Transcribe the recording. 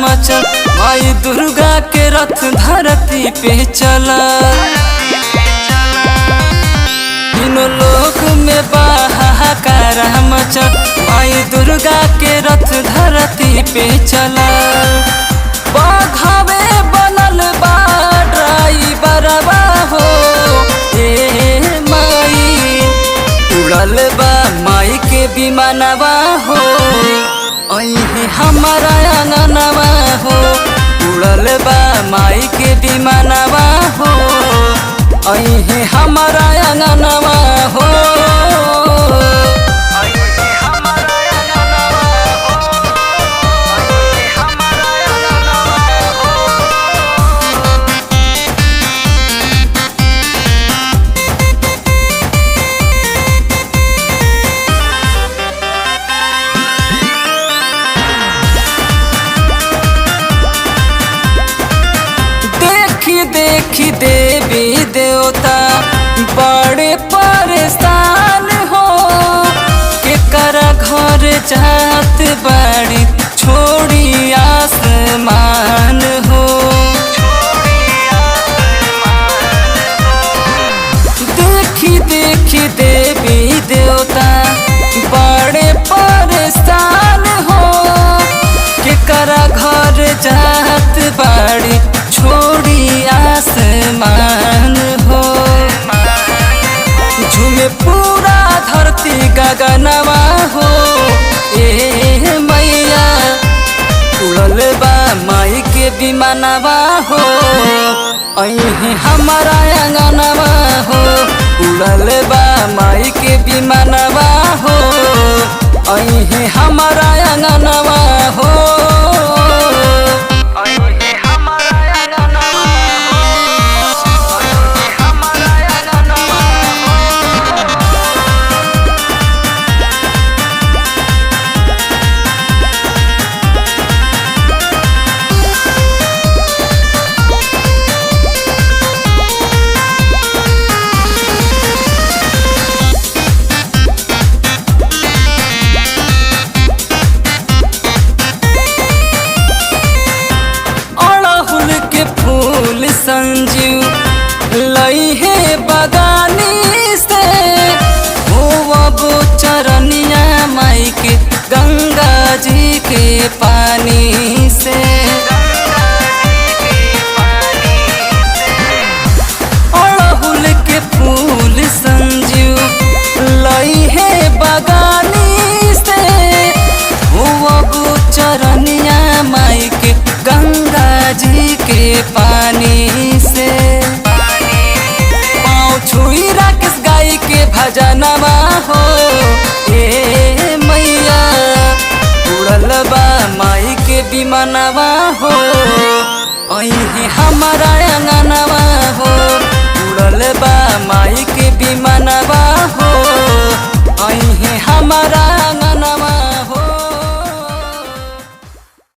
मचल माई दुर्गा के रथ धरती पे चला। तीनों लोक में बहाकार मचल माई दुर्गा के रथ धरती पे चला। बाघावे बनल बा ड्राइवरवा हो ए माई, उड़ल बा माई के विमानवा हो अहे हमारा आंगनवा हो। उड़ल बा माई के विमानवा हो अहे हमारा आंगनवा हो। देखी देवी देवता बड़े परेशान हो, केकरा घर जात बड़ी छोड़ी आसमान हो। देखी देखी देवी देवता बड़े परेशान हो, केकरा घर जात बड़ी छोड़ी आसमान हो। झूमे पूरा धरती गगनवा हो ए मैया, उड़ल बा माई के विमानवा हो अहे हमारा आंगनवा हो। उड़ल बा माई के विमानवा हो अहे हमारा आंगनवा हो। संजीव लई है बगानी से हो चरनिया माई के गंगा जी के पानी से। अड़हुल के फूल संजीव लई है बगानी से हो चरनिया माई के गंगा जी के पानी से। पाँव छुई राकेश गाई के भजनवा हो ए मैया, उड़ल बा माई के विमानवा हो अहे हमारा आंगनवा हो। उड़ल बा माई के विमानवा हो अहे हमारा